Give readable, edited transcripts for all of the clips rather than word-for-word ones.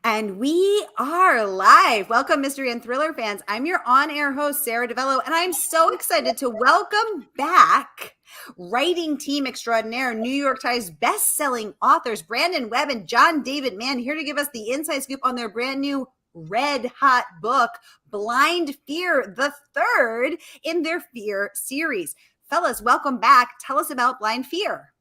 And we are live. Welcome, mystery and thriller fans. I'm your on-air host, Sara DiVello, and I'm so excited to welcome back writing team extraordinaire, New York Times best-selling authors Brandon Webb and John David Mann, here to give us the inside scoop on their brand new red-hot book, Blind Fear, the third in their Fear series. Fellas, welcome back. Tell us about Blind Fear.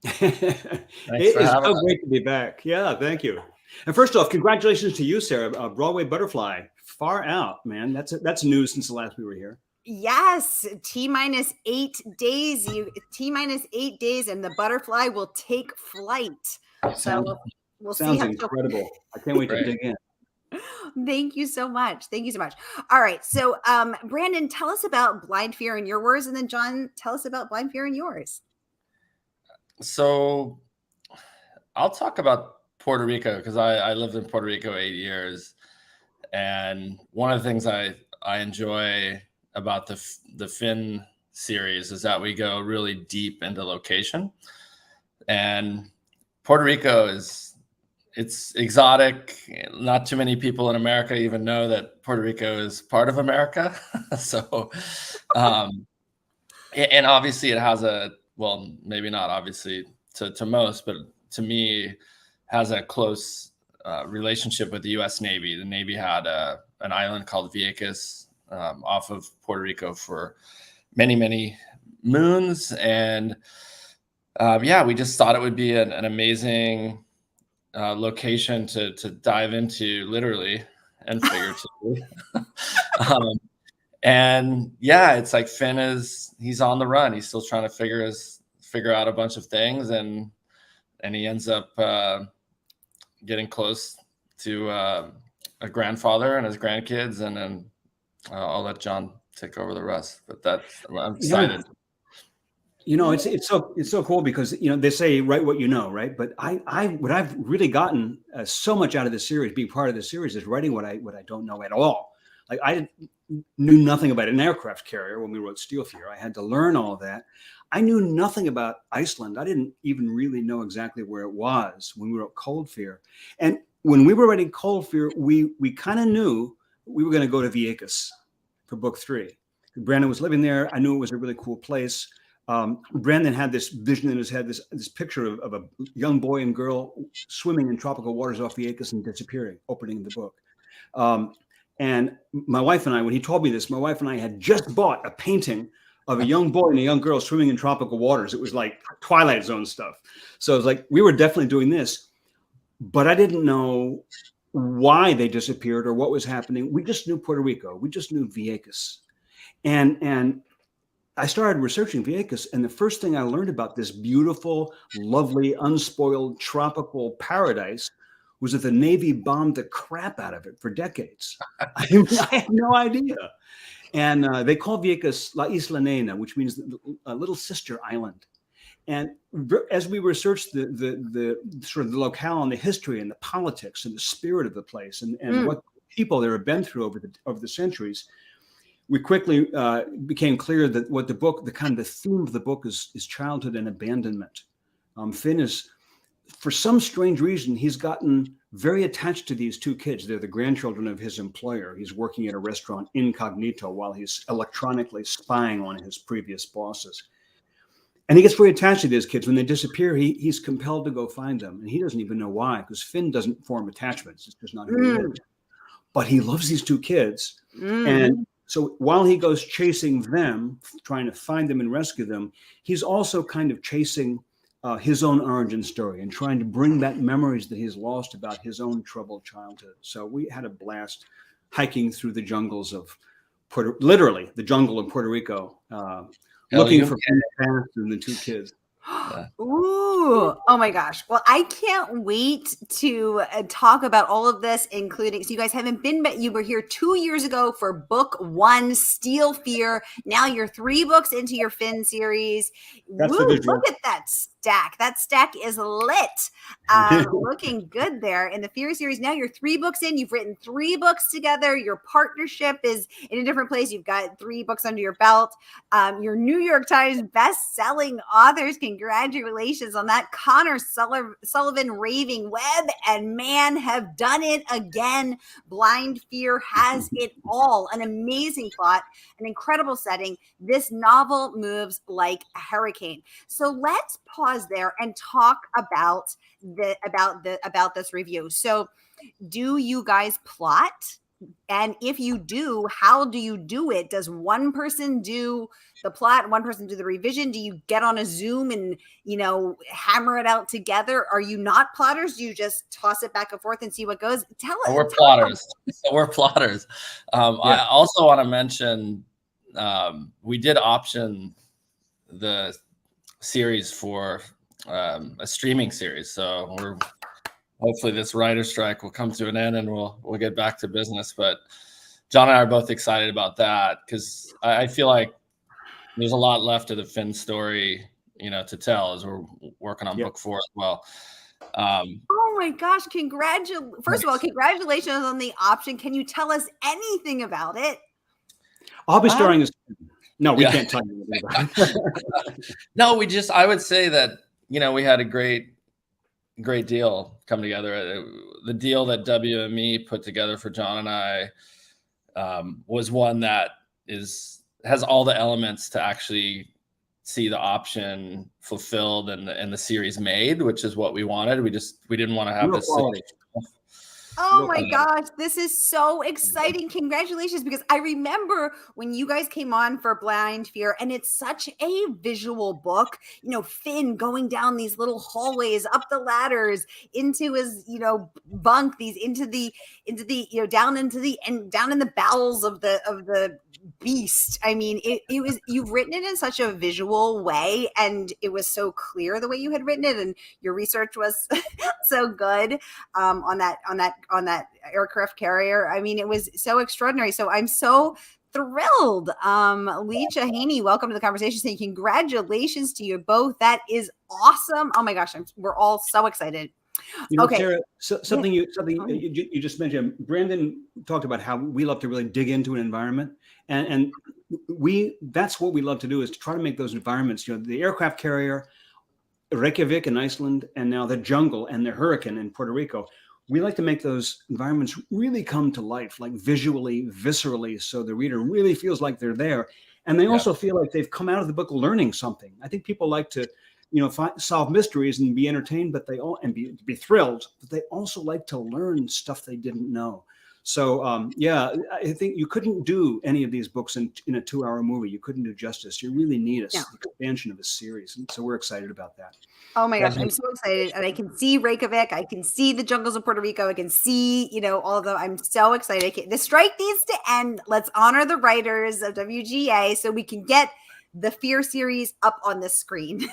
It is so great to be back. Yeah, thank you. And first off, congratulations to you, Sara. Broadway Butterfly, far out, man. That's news since the last we were here. Yes, T-minus 8 days. T-minus 8 days, and the butterfly will take flight. So we'll see. Sounds incredible. I can't wait to dig in. Thank you so much. Thank you so much. All right. So, Brandon, tell us about Blind Fear in your words, and then John, tell us about Blind Fear in yours. So I'll talk about Puerto Rico because I lived in Puerto Rico 8 years. And one of the things I enjoy about the Finn series is that we go really deep into location. And Puerto Rico it's exotic. Not too many people in America even know that Puerto Rico is part of America. So, and obviously it has well, maybe not obviously to most, but to me has a close relationship with the U.S. Navy. The Navy had an island called Vieques off of Puerto Rico for many, many moons. And we just thought it would be an amazing location to dive into, literally and figuratively. And yeah, it's like Finn he's on the run. He's still trying to figure out a bunch of things, and he ends up getting close to a grandfather and his grandkids, and then I'll let John take over the rest. But I'm excited. It's so cool because they say write what you know, right? But what I've really gotten so much out of this series, being part of this series, is writing what I don't know at all. Like I knew nothing about an aircraft carrier when we wrote Steel Fear. I had to learn all of that. I knew nothing about Iceland. I didn't even really know exactly where it was when we wrote Cold Fear. And when we were writing Cold Fear, we kind of knew we were going to go to Vieques for book 3. Brandon was living there. I knew it was a really cool place. Brandon had this vision in his head, this picture of a young boy and girl swimming in tropical waters off Vieques and disappearing, opening the book. And my wife and I, when he told me this, my wife and I had just bought a painting of a young boy and a young girl swimming in tropical waters. It was like Twilight Zone stuff. So it was like, we were definitely doing this, but I didn't know why they disappeared or what was happening. We just knew Puerto Rico. We just knew Vieques. And I started researching Vieques, and the first thing I learned about this beautiful, lovely, unspoiled tropical paradise was that the Navy bombed the crap out of it for decades. I had no idea. And they call Vieques La Isla Nena, which means a little sister island. And as we researched the sort of the locale and the history and the politics and the spirit of the place and what people there have been through over the centuries, we quickly became clear that what the theme of the book is childhood and abandonment. Finn is, for some strange reason, he's gotten very attached to these 2 kids. They're the grandchildren of his employer. He's working at a restaurant incognito while he's electronically spying on his previous bosses. And he gets very attached to these kids. When they disappear, he's compelled to go find them. And he doesn't even know why, because Finn doesn't form attachments. It's just not who he is. But he loves these 2 kids. And so while he goes chasing them, trying to find them and rescue them, he's also kind of chasing his own origin story and trying to bring back memories that he's lost about his own troubled childhood. So we had a blast hiking through the jungles of literally the jungle of Puerto Rico, looking for Finn and the 2 kids. Ooh, oh my gosh. Well, I can't wait to talk about all of this, including, so you guys haven't been, but you were here 2 years ago for book 1, Steel Fear. Now you're 3 books into your Finn series. Woo, look at that stack. That stack is lit. Looking good there in the Fear series. Now you're 3 books in. You've written 3 books together. Your partnership is in a different place. You've got 3 books under your belt. Your New York Times best-selling authors. Congratulations. congratulations on that. Connor Sullivan raving. Webb and Mann have done it again. Blind Fear has it all. An amazing plot, an incredible setting. This novel moves like a hurricane. So let's pause there and talk about this review. So, do you guys plot? And if you do, how do you do it? Does one person do the plot, one person do the revision? Do you get on a Zoom and, hammer it out together? Are you not plotters? Do you just toss it back and forth and see what goes? We're plotters. We're plotters. I also want to mention we did option the series for a streaming series. So hopefully this writer strike will come to an end and we'll get back to business. But John and I are both excited about that because I feel like there's a lot left of the Finn story, to tell as we're working on book 4 as well. Oh my gosh! First of all, congratulations on the option. Can you tell us anything about it? I'll be starring as. No, we can't tell you anything about it. No, I would say that we had a great deal come together. The deal that WME put together for John and I was one that has all the elements to actually see the option fulfilled and the series made, which is what we wanted. We didn't want to have this. Oh my gosh, this is so exciting. Congratulations, because I remember when you guys came on for Blind Fear, and it's such a visual book, Finn going down these little hallways, up the ladders, into his, bunk, into the, down in the bowels of the beast. I mean, you've written it in such a visual way, and it was so clear the way you had written it, and your research was so good on that aircraft carrier. I mean, it was so extraordinary. So I'm so thrilled. Leisha Haney, welcome to the conversation. Saying congratulations to you both. That is awesome. Oh my gosh, we're all so excited. Okay, Sara, something you just mentioned. Brandon talked about how we love to really dig into an environment, and that's what we love to do, is to try to make those environments. The aircraft carrier, Reykjavik in Iceland, and now the jungle and the hurricane in Puerto Rico. We like to make those environments really come to life, like visually, viscerally, so the reader really feels like they're there, and they also feel like they've come out of the book learning something. I think people like to solve mysteries and be entertained, but be thrilled, but they also like to learn stuff they didn't know. So I think you couldn't do any of these books in a 2-hour movie. You couldn't do justice. You really need the expansion of a series, and so we're excited about that. Oh my gosh, I'm so excited, and I can see Reykjavik, I can see the jungles of Puerto Rico, I can see all of them. I'm so excited. The strike needs to end. Let's honor the writers of WGA so we can get the Fear series up on the screen.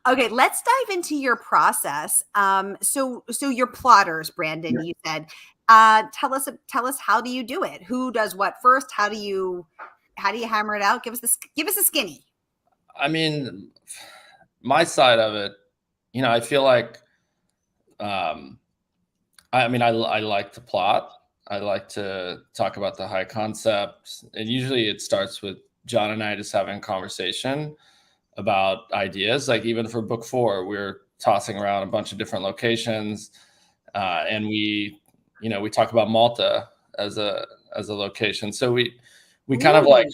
Okay, let's dive into your process. So you're plotters, Brandon. You said. Tell us how do you do it? Who does what first? How do you hammer it out? Give us a skinny. I mean, my side of it, I feel like, I like to plot. I like to talk about the high concepts, and usually it starts with John and I just having a conversation about ideas. Like even for book 4, we're tossing around a bunch of different locations, and we talk about Malta as a location. So we kind of like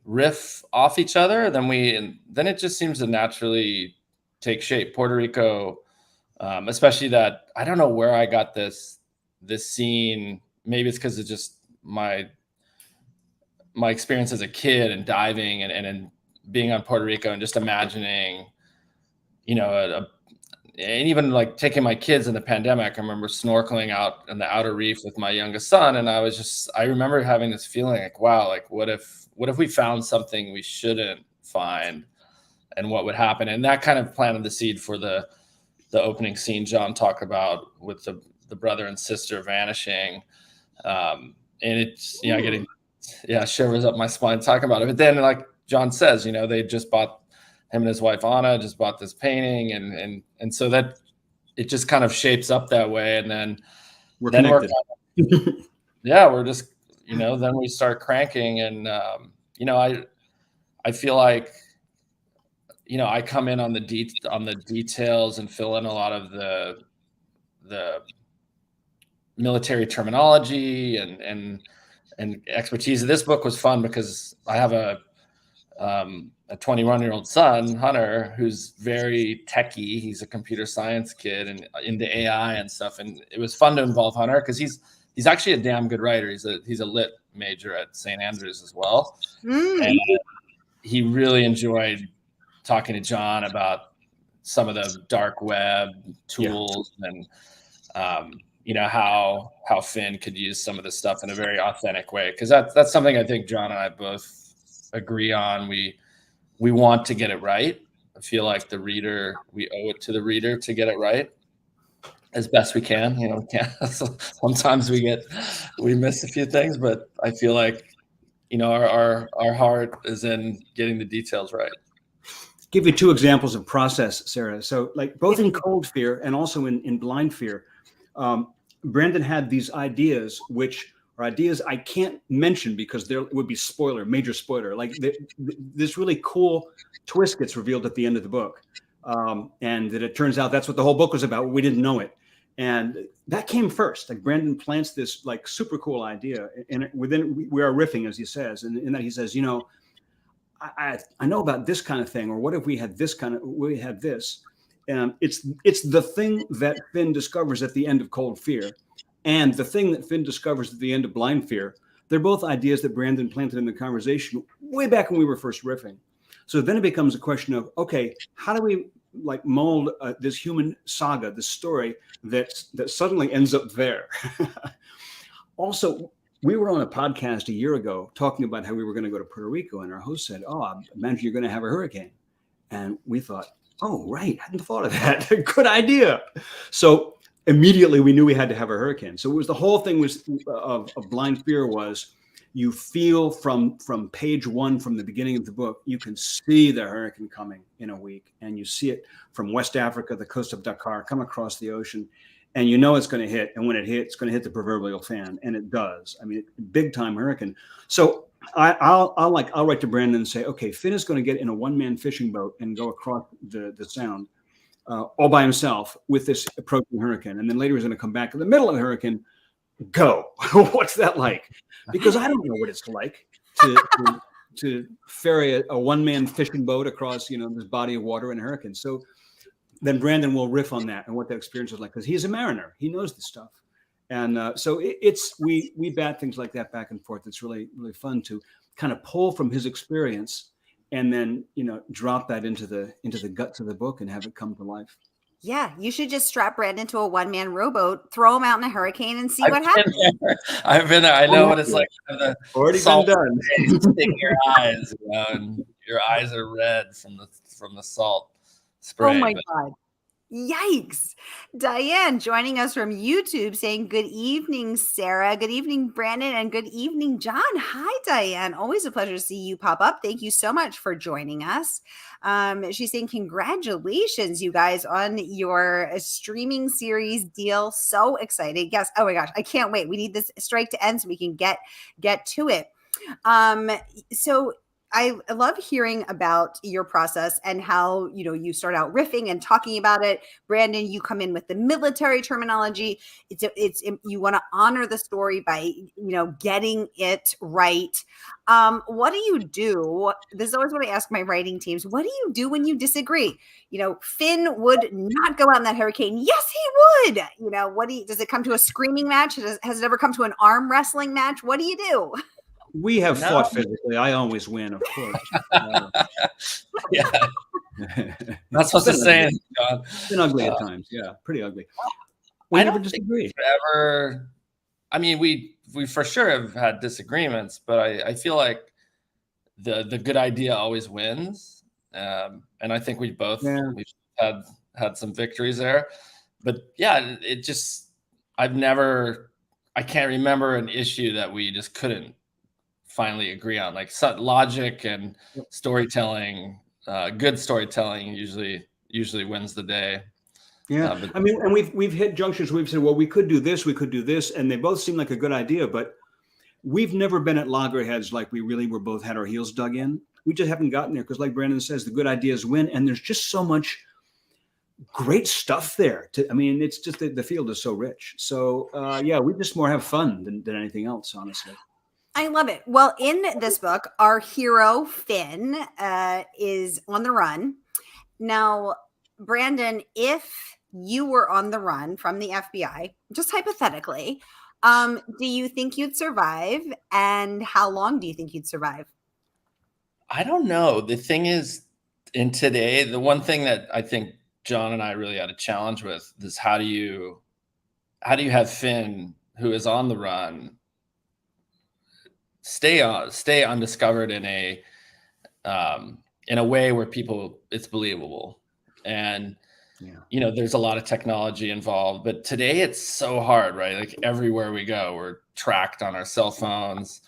riff off each other. Then it just seems to naturally take shape. Puerto Rico, especially that I don't know where I got this scene. Maybe it's because of just my experience as a kid and diving and being on Puerto Rico and just imagining, and even like taking my kids in the pandemic. I remember snorkeling out in the outer reef with my youngest son, and I remember having this feeling like, wow, like what if we found something we shouldn't find, and what would happen? And that kind of planted the seed for the opening scene John talked about with the brother and sister vanishing, and it's getting shivers up my spine talking about it. But then, like John says, they just bought, him and his wife Anna just bought this painting, and so that it just kind of shapes up that way, and then we're connected. We're just then we start cranking, and I feel like you know, I come in on the details and fill in a lot of the military terminology and expertise. This book was fun because I have a 21-year-old son, Hunter, who's very techie. He's a computer science kid and into AI and stuff. And it was fun to involve Hunter because he's actually a damn good writer. He's a lit major at St. Andrews as well. And he really enjoyed talking to John about some of the dark web tools and you know, how Finn could use some of this stuff in a very authentic way. Because that's something I think John and I both agree on. We want to get it right. I feel like we owe it to the reader to get it right as best we can. You know, we can't, sometimes we miss a few things, but I feel like, you know, our heart is in getting the details right. Give you two examples of process, Sara. So like both in Cold Fear and also in Blind Fear, Brandon had these ideas, which are ideas I can't mention because there would be major spoiler. Like this really cool twist gets revealed at the end of the book. And that it turns out that's what the whole book was about. We didn't know it. And that came first. Like Brandon plants this like super cool idea. And within we are riffing, as he says, and in that he says, you know, I know about this kind of thing, or what if we had this we had this. It's the thing that Finn discovers at the end of Cold Fear and the thing that Finn discovers at the end of Blind Fear. They're both ideas that Brandon planted in the conversation way back when we were first riffing. So then it becomes a question of, okay, how do we like mold this human saga, this story that suddenly ends up there? Also, we were on a podcast a year ago talking about how we were going to go to Puerto Rico, and our host said, "Oh, I imagine you're going to have a hurricane." And we thought, "Oh, right, I hadn't thought of that. Good idea." So immediately we knew we had to have a hurricane. So it was the whole thing of Blind Fear was you feel from page one, from the beginning of the book, you can see the hurricane coming in a week, and you see it from West Africa, the coast of Dakar, come across the ocean. And you know it's going to hit, and when it hits, it's going to hit the proverbial fan, and it does. I mean, big time hurricane. So I'll write to Brandon and say, okay, Finn is going to get in a one-man fishing boat and go across the sound all by himself with this approaching hurricane, and then later he's going to come back in the middle of the hurricane. Go. What's that like? Because I don't know what it's like to ferry a one-man fishing boat across this body of water in a hurricane. So then Brandon will riff on that and what that experience was like, because he's a mariner. He knows this stuff. And so we bat things like that back and forth. It's really, really fun to kind of pull from his experience and then, drop that into the guts of the book and have it come to life. Yeah, you should just strap Brandon to a one-man rowboat, throw him out in a hurricane, and see what happens. I've been there. I know what it's like. Already been done. In your eyes, and your eyes are red from the salt spray. Oh my God. Yikes. Diane joining us from YouTube saying, good evening, Sara. Good evening, Brandon. And good evening, John. Hi, Diane. Always a pleasure to see you pop up. Thank you so much for joining us. She's saying, congratulations, you guys, on your streaming series deal. So excited. Yes. Oh my gosh. I can't wait. We need this strike to end so we can get to it. So I love hearing about your process and how, you start out riffing and talking about it. Brandon, you come in with the military terminology. You want to honor the story by, getting it right. What do you do? This is always what I ask my writing teams. What do you do when you disagree? Finn would not go out in that hurricane. Yes, he would. Does it come to a screaming match? Has it ever come to an arm wrestling match? What do you do? We have fought physically. I always win, of course. Yeah, that's what they're saying, John. It's been ugly at times. Yeah, pretty ugly. We never disagree. I mean, we for sure have had disagreements, but I feel like the good idea always wins, and I think we've had some victories there. But yeah, I can't remember an issue that we just couldn't finally agree on, like logic and storytelling. Good storytelling usually wins the day. Yeah, I mean, and we've hit junctions where we've said, well, we could do this, and they both seem like a good idea, but we've never been at loggerheads like we really were both had our heels dug in. We just haven't gotten there because, like Brandon says, the good ideas win, and there's just so much great stuff there. It's just the field is so rich. So yeah, we just more have fun than anything else, honestly. I love it. Well, in this book, our hero, Finn, is on the run. Now, Brandon, if you were on the run from the FBI, just hypothetically, do you think you'd survive? And how long do you think you'd survive? I don't know. The thing is, in today, the one thing that I think John and I really had a challenge with is how do you have Finn, who is on the run, stay undiscovered in a way where it's believable. And there's a lot of technology involved, but today it's so hard, right? Like everywhere we go, we're tracked on our cell phones,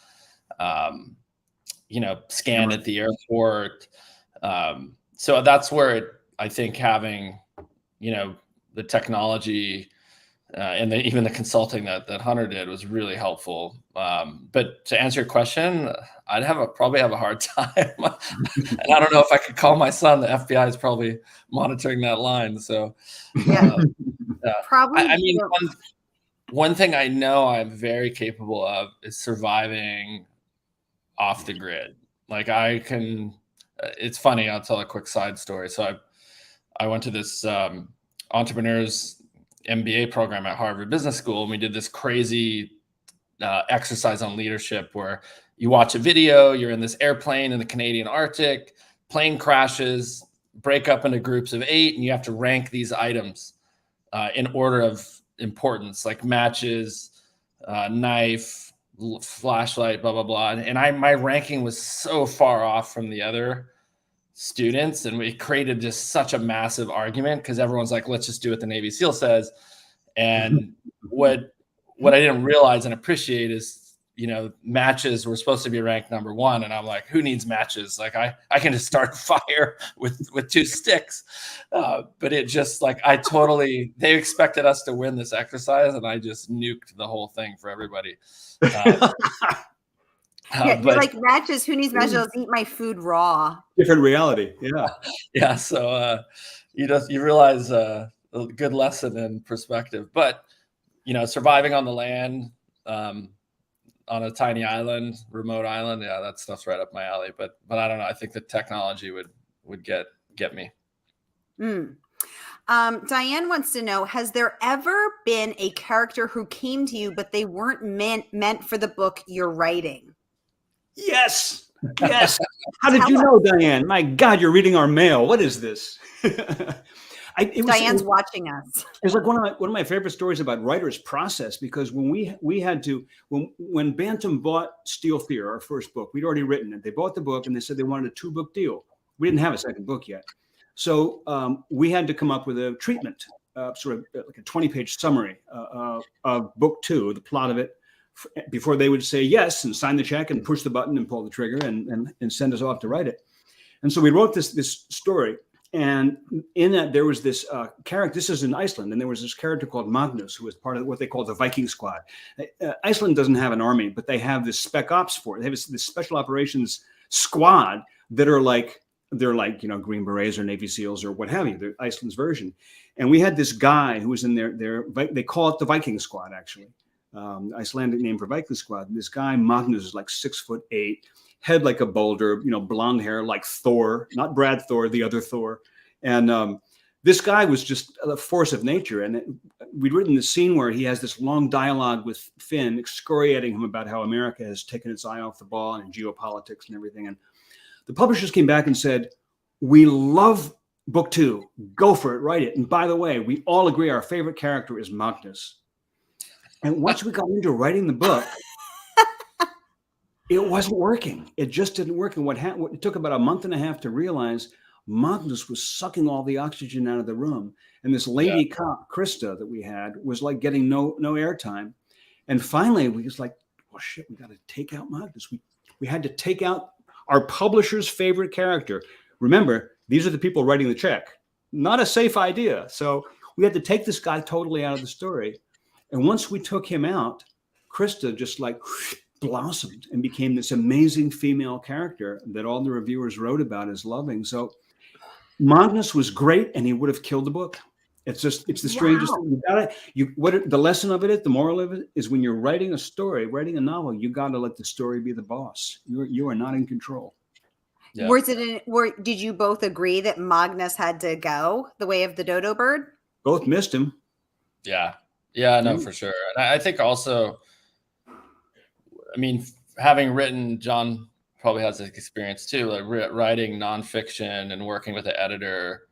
scanned at the airport. So that's where I think having, the technology and even the consulting that Hunter did was really helpful. But to answer your question, I'd probably have a hard time. And I don't know if I could call my son. The FBI is probably monitoring that line. So probably. One thing I know I'm very capable of is surviving off the grid. Like I can, it's funny. I'll tell a quick side story. So I went to this entrepreneurs MBA program at Harvard Business School, and we did this crazy exercise on leadership where you watch a video, you're in this airplane in the Canadian Arctic, plane crashes, break up into groups of 8, and you have to rank these items in order of importance, like matches, knife, flashlight, blah, blah, blah. And my ranking was so far off from the other students, and we created just such a massive argument because everyone's like, let's just do what the Navy SEAL says. And what I didn't realize and appreciate is, matches were supposed to be ranked number 1. And I'm like, who needs matches? Like I can just start a fire with 2 sticks. But it just like, they expected us to win this exercise, and I just nuked the whole thing for everybody. You're like, matches, who needs matches? I'll eat my food raw. Different reality. Yeah. Yeah. So you realize a good lesson in perspective, but surviving on the land, on a tiny island, remote island. Yeah, that stuff's right up my alley, but I don't know. I think the technology would get me. Diane wants to know, has there ever been a character who came to you, but they weren't meant for the book you're writing? Yes. How did you know, Diane? My God, you're reading our mail. What is this? Diane's watching us. It's like one of my favorite stories about writers' process, because when we had to, when Bantam bought Steel Fear, our first book, we'd already written it. They bought the book and they said they wanted a 2-book deal. We didn't have a second book yet. So we had to come up with a treatment, sort of like a 20-page summary of book 2, the plot of it, before they would say yes and sign the check and push the button and pull the trigger and send us off to write it. And so we wrote this story. And in that, there was this character. This is in Iceland, and there was this character called Magnus, who was part of what they call the Viking Squad. Iceland doesn't have an army, but they have this spec ops force. They have this special operations squad that are like Green Berets or Navy SEALs or what have you. They're Iceland's version. And we had this guy who was in they call it the Viking Squad, actually. Icelandic name for Viking Squad. And this guy Magnus is like 6'8". Head like a boulder, blonde hair like Thor, not Brad Thor, the other Thor. And this guy was just a force of nature. And we'd written this scene where he has this long dialogue with Finn, excoriating him about how America has taken its eye off the ball and geopolitics and everything. And the publishers came back and said, we love book 2. Go for it, write it. And by the way, we all agree our favorite character is Magnus. And once we got into writing the book, it wasn't working. It just didn't work. And it took about a month and a half to realize Magnus was sucking all the oxygen out of the room. And this lady cop, Krista, that we had was like getting no airtime. And finally, we was like, well, shit, we got to take out Magnus. We had to take out our publisher's favorite character. Remember, these are the people writing the check. Not a safe idea. So we had to take this guy totally out of the story. And once we took him out, Krista just like blossomed and became this amazing female character that all the reviewers wrote about as loving. So Magnus was great, and he would have killed the book. It's the strangest thing. The lesson of it is, the moral of it is, when you're writing a story, writing a novel, you got to let the story be the boss. You are not in control. Yeah. Did you both agree that Magnus had to go the way of the dodo bird? Both missed him. Yeah. Yeah, no, for sure. And I think also, I mean, having written, John probably has this experience too, like writing nonfiction and working with an editor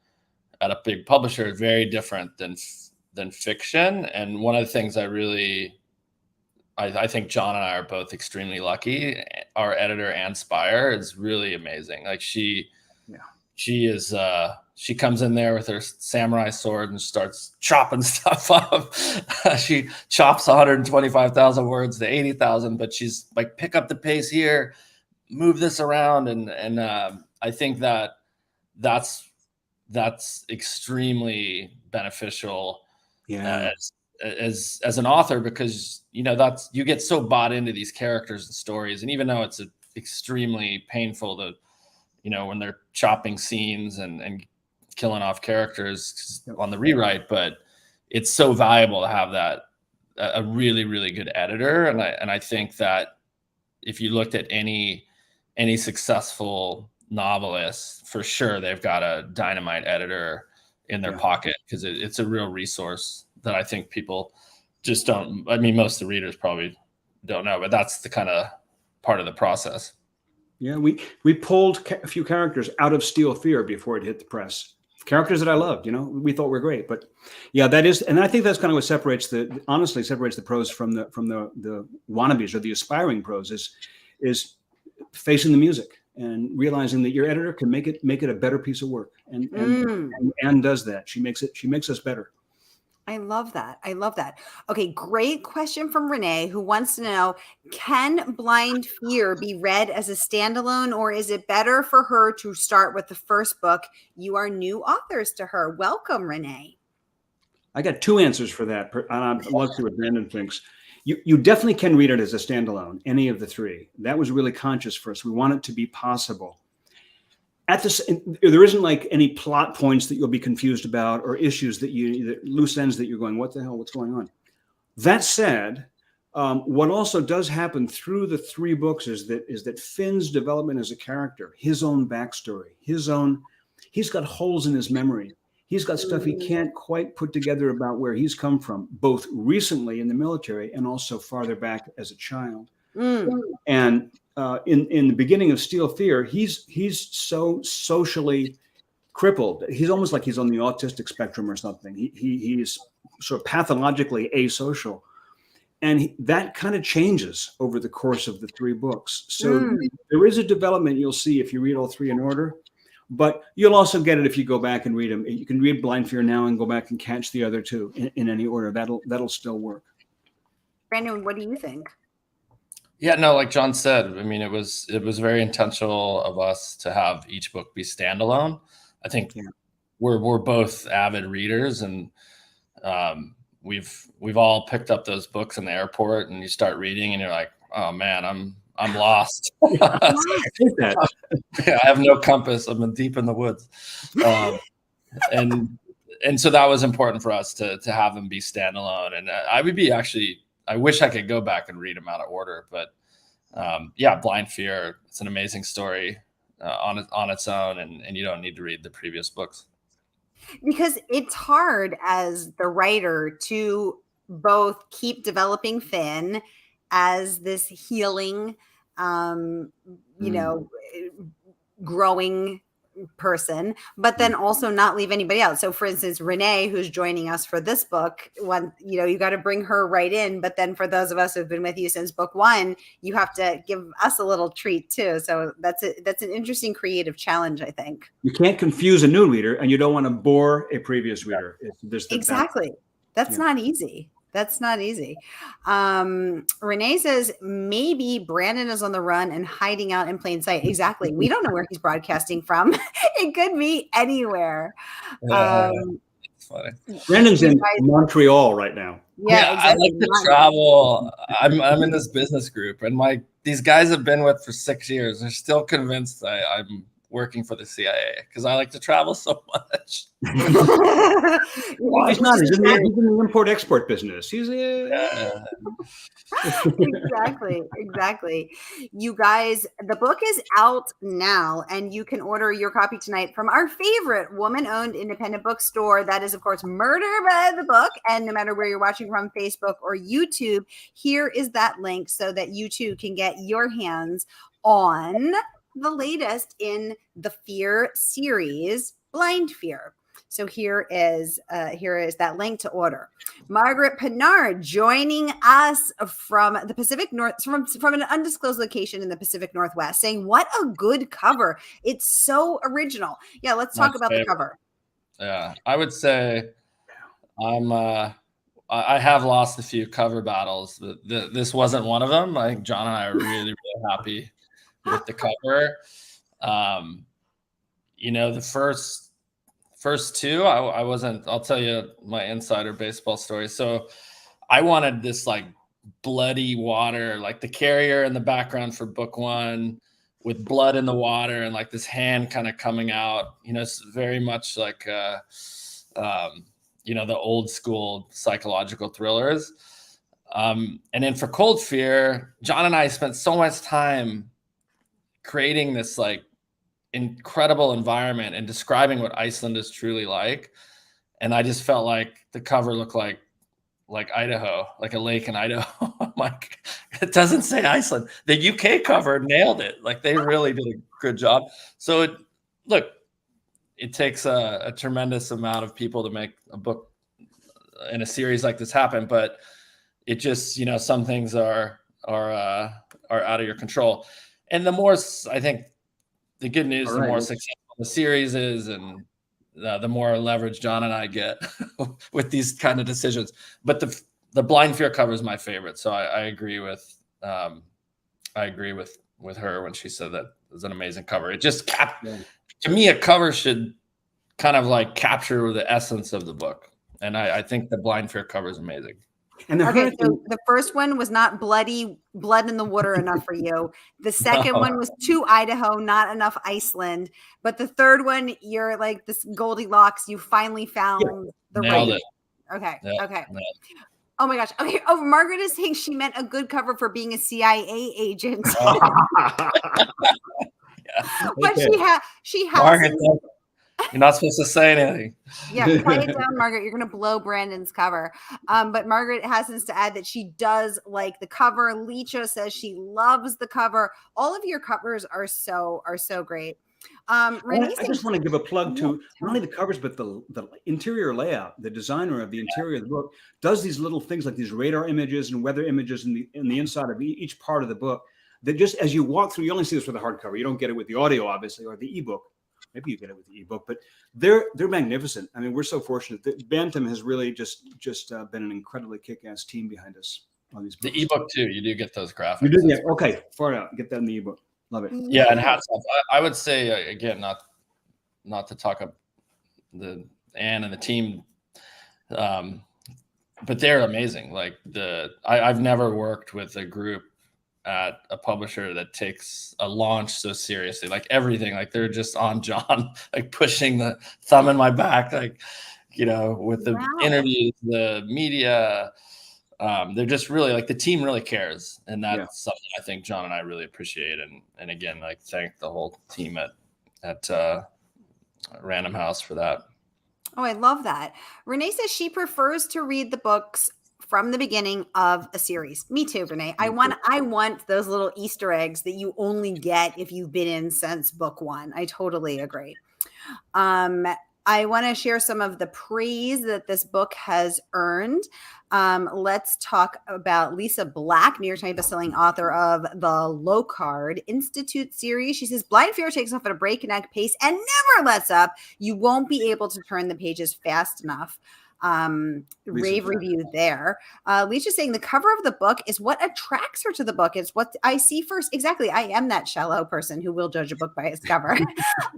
at a big publisher is very different than fiction. And one of the things I think John and I are both extremely lucky. Our editor, Ann Spire, is really amazing. Like she comes in there with her samurai sword and starts chopping stuff up. She chops 125,000 words to 80,000, but she's like, pick up the pace here, move this around. And I think that's extremely beneficial as an author, because you get so bought into these characters and stories. And even though it's extremely painful to, when they're chopping scenes and killing off characters on the rewrite, but it's so valuable to have a really, really good editor. And I think that if you looked at any successful novelist, for sure they've got a dynamite editor in their pocket, because it's a real resource that I think people just don't. I mean, most of the readers probably don't know, but that's the kind of part of the process. Yeah, we pulled a few characters out of Steel Fear before it hit the press. Characters that I loved, we thought were great. But yeah, that is, and I think that's kind of what separates the pros from the wannabes or the aspiring pros is facing the music and realizing that your editor can make it a better piece of work. And does that. She makes us better. I love that. Okay, great question from Renee, who wants to know, can Blind Fear be read as a standalone, or is it better for her to start with the first book? You are new authors to her. Welcome, Renee. I got two answers for that. I'd love to see what Brandon thinks. You definitely can read it as a standalone, any of the three. That was really conscious for us. We want it to be possible. There isn't like any plot points that you'll be confused about, or issues loose ends that you're going, what the hell, what's going on? That said, what also does happen through the three books is that Finn's development as a character, his own backstory, he's got holes in his memory. He's got stuff he can't quite put together about where he's come from, both recently in the military and also farther back as a child. And in the beginning of Steel Fear, he's so socially crippled. He's almost like he's on the autistic spectrum or something. He's sort of pathologically asocial. And that kind of changes over the course of the three books. So there is a development you'll see if you read all three in order. But you'll also get it if you go back and read them. You can read Blind Fear now and go back and catch the other two in any order. That'll still work. Brandon, what do you think? Yeah, no, like John said, I mean, it was very intentional of us to have each book be standalone. I think we're both avid readers, and we've all picked up those books in the airport, and you start reading, and you're like, oh man, I'm lost. I have no compass. I'm deep in the woods. And so that was important for us to have them be standalone. And I wish I could go back and read them out of order, but Blind Fear, it's an amazing story on its own, and you don't need to read the previous books. Because it's hard as the writer to both keep developing Finn as this healing, growing person, but then also not leave anybody out. So for instance, Renee, who's joining us for this book, you got to bring her right in. But then for those of us who've been with you since book one, you have to give us a little treat too. So that's an interesting creative challenge, I think. You can't confuse a new reader, and you don't want to bore a previous reader. Exactly. That's not easy. That's not easy. Renee says maybe Brandon is on the run and hiding out in plain sight. Exactly. We don't know where he's broadcasting from. It could be anywhere. It's funny. Brandon's in Montreal right now. Yeah, I exactly. like to travel. I'm in this business group, and these guys I've been with for 6 years. They're still convinced I'm working for the CIA because I like to travel so much. Well, he's not. He's in the import-export business. He's exactly. You guys, the book is out now, and you can order your copy tonight from our favorite woman-owned independent bookstore. That is, of course, Murder by the Book. And no matter where you're watching from, Facebook or YouTube, here is that link so that you too can get your hands on the latest in the Fear series, Blind Fear. So here is that link to order. Margaret Pinard joining us from the Pacific North, from an undisclosed location in the Pacific Northwest, saying, "What a good cover! It's so original." Yeah, let's talk about the cover. Yeah, I would say I have lost a few cover battles. This wasn't one of them. I think John and I are really, really happy with the cover. The first two, I wasn't. I'll tell you my insider baseball story. So I wanted this like bloody water, like the carrier in the background for book one, with blood in the water and like this hand kind of coming out. It's very much like the old school psychological thrillers. And then for Cold Fear, John and I spent so much time creating this like incredible environment and describing what Iceland is truly like. And I just felt like the cover looked like Idaho, like a lake in Idaho. I'm like, it doesn't say Iceland. The UK cover nailed it. Like they really did a good job. So it takes a tremendous amount of people to make a book in a series like this happen, but it just, some things are out of your control. And the more, I think the good news, the more successful the series is, and the more leverage John and I get with these kind of decisions. But the Blind Fear cover is my favorite. So I agree with her when she said that it was an amazing cover. It just to me, a cover should kind of like capture the essence of the book. And I think the Blind Fear cover is amazing. And so the first one was not blood in the water enough for you. The second one was too Idaho, not enough Iceland. But the third one, you're like this Goldilocks. You finally found the Nailed right. It. Okay. Yeah, okay. Oh my gosh. Okay. Oh, Margaret is saying she meant a good cover for being a CIA agent. But she has. Margaret, you're not supposed to say anything. Yeah, quiet down, Margaret. You're going to blow Brandon's cover. But Margaret hastens to add that she does like the cover. Lecha says she loves the cover. All of your covers are so great. I just want to give a plug to not only the covers, but the interior layout. The designer of the interior of the book does these little things like these radar images and weather images in the inside of each part of the book. That just as you walk through, you only see this with the hardcover. You don't get it with the audio, obviously, or the ebook. Maybe you get it with the ebook, but they're magnificent. I mean, we're so fortunate that Bantam has really just been an incredibly kick-ass team behind us on these books. The ebook too, you do get those graphics. You do, yeah. Okay, far out. Get that in the ebook. Love it. Yeah, and hats off. I would say again, not to talk up the Anne and the team, but they're amazing. Like I've never worked with a group at a publisher that takes a launch so seriously, like everything, like they're just on John, like pushing the thumb in my back, like, with the interviews, the media, they're just really like the team really cares. And that's something I think John and I really appreciate. And again, like thank the whole team at Random House for that. Oh, I love that. Renee says she prefers to read the books from the beginning of a series. Me too, Renee. I want those little Easter eggs that you only get if you've been in since book one. I totally agree. I want to share some of the praise that this book has earned. Let's talk about Lisa Black, New York Times bestselling author of the Low Card Institute series. She says, Blind Fear takes off at a breakneck pace and never lets up. You won't be able to turn the pages fast enough. rave review there. Leisha's saying the cover of the book is what attracts her to the book. It's what I see first. Exactly. I am that shallow person who will judge a book by its cover.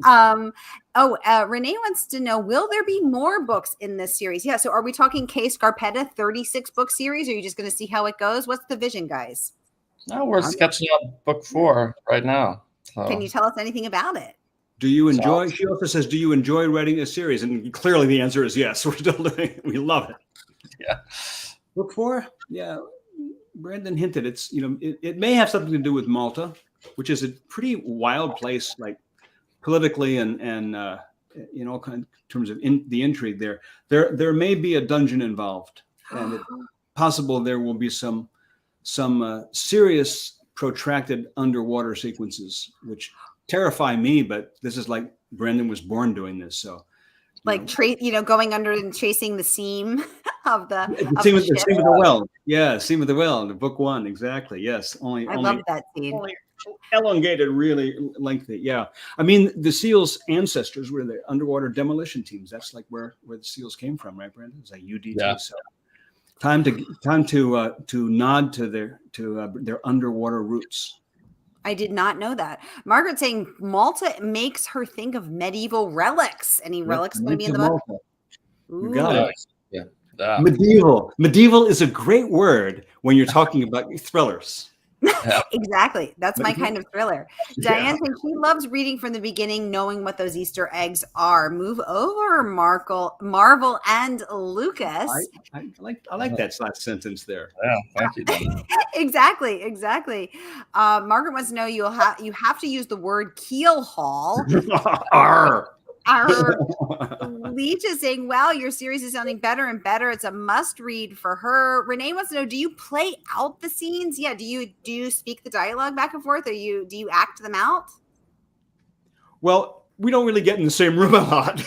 Renee wants to know, will there be more books in this series? Yeah. So are we talking Kay Scarpetta 36 book series? Or are you just going to see how it goes? What's the vision, guys? No, we're sketching up book 4 right now. So. Can you tell us anything about it? Do you enjoy, she also says, do you enjoy writing a series? And clearly the answer is yes. We're still doing it. We love it. Yeah. Book 4? Yeah. Brandon hinted it's, it may have something to do with Malta, which is a pretty wild place, like politically and in all kinds of terms of the intrigue there. There may be a dungeon involved, and it's possible there will be some serious protracted underwater sequences, which terrify me, but this is like Brandon was born doing this. So like going under and chasing the seam of the seam of the well. Yeah, seam of the well in book 1. Exactly. Yes. I love that scene. Only elongated, really lengthy. Yeah. I mean, the SEALs' ancestors were the underwater demolition teams. That's like where the SEALs came from, right, Brandon? It's like UDT. Yeah. So time to nod to their underwater roots. I did not know that. Margaret saying Malta makes her think of medieval relics. Any relics going to be in the book? You got it. Yeah. Medieval is a great word when you're talking about thrillers. Exactly. That's my kind of thriller. Diane thinks she loves reading from the beginning, knowing what those Easter eggs are. Move over, Marvel and Lucas. I like that last sentence there. Yeah, thank you. Exactly. Margaret wants to know you have to use the word keel haul. Leach is saying, wow, your series is sounding better and better. It's a must read for her. Renee wants to know, do you play out the scenes? Yeah. Do you speak the dialogue back and forth? Do you act them out? Well, we don't really get in the same room a lot.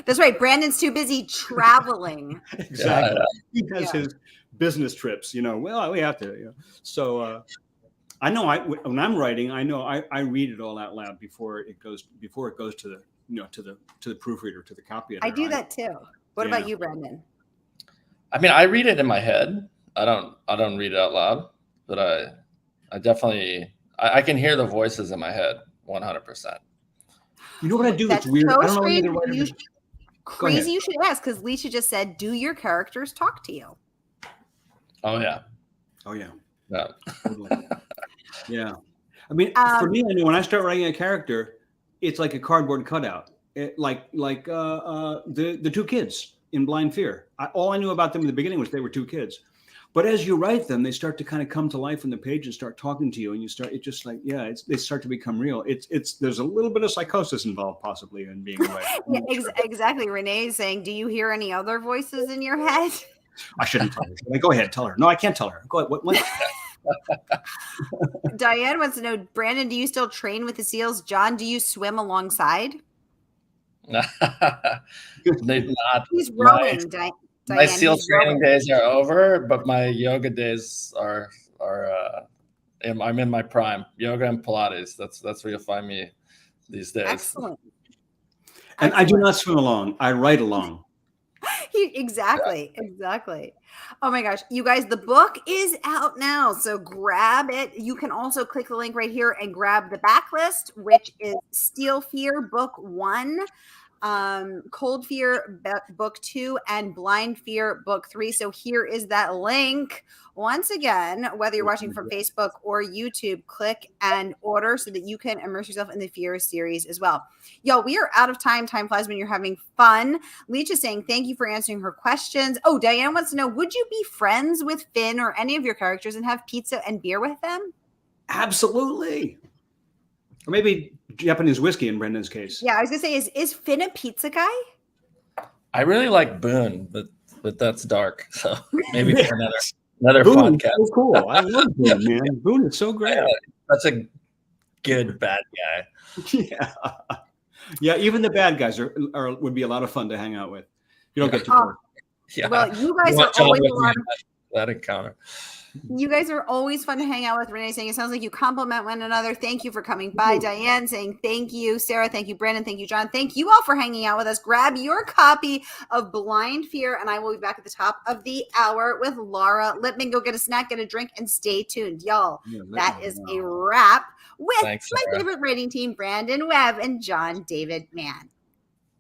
That's right. Brandon's too busy traveling. Exactly. Yeah. He has his business trips, well, we have to, So, I know when I'm writing, I read it all out loud before it goes to the proofreader, to the copy editor. I do that too. What about you, Brandon? I mean, I read it in my head. I don't read it out loud, but I definitely I can hear the voices in my head 100%. You know what I do? That's weird. So I don't know. Crazy you should ask, because Leisha just said, do your characters talk to you? Oh yeah. Yeah. Yeah. I mean, for me, I know when I start writing a character, it's like a cardboard cutout. Like the 2 kids in Blind Fear. All I knew about them in the beginning was they were 2 kids. But as you write them, they start to kind of come to life on the page and start talking to you, and they start to become real. There's a little bit of psychosis involved possibly in being a writer. Exactly. Renee is saying, do you hear any other voices in your head? I shouldn't tell her. Go ahead, tell her. No, I can't tell her. Go ahead. What? Diane wants to know, Brandon, do you still train with the SEALs? John, do you swim alongside? He's rowing. Diane, my SEAL training days are over, but my yoga days are I'm in my prime. Yoga and Pilates. That's where you'll find me these days. Excellent. And I do not swim along. I write along. Exactly. Oh my gosh, you guys, the book is out now, so grab it. You can also click the link right here and grab the backlist, which is Steel Fear book 1, Cold Fear book 2, and Blind Fear book 3. So here is that link. Once again, whether you're watching from Facebook or YouTube, click and order so that you can immerse yourself in the Fear series as well. Y'all, we are out of time. Time flies when you're having fun. Leach is saying thank you for answering her questions. Oh, Diane wants to know, would you be friends with Finn or any of your characters and have pizza and beer with them? Absolutely. Or maybe Japanese whiskey in Brendan's case. Yeah, I was going to say, is Finn a pizza guy? I really like Boone, but that's dark. So maybe for another Boone podcast. So cool. I love Boone, man. Boone is so great. Yeah, that's a good bad guy. Yeah. Even the bad guys would be a lot of fun to hang out with. You don't get to. Yeah. Well, you guys are always a lot of that encounter. You guys are always fun to hang out with. Renee saying it sounds like you compliment one another. Thank you for coming by. Diane saying thank you. Sarah, thank you. Brandon, thank you. John, thank you all for hanging out with us. Grab your copy of Blind Fear, and I will be back at the top of the hour with Laura Lippman. Go get a snack, get a drink, and stay tuned, y'all. That is a wrap with my favorite writing team, Brandon Webb and John David Mann.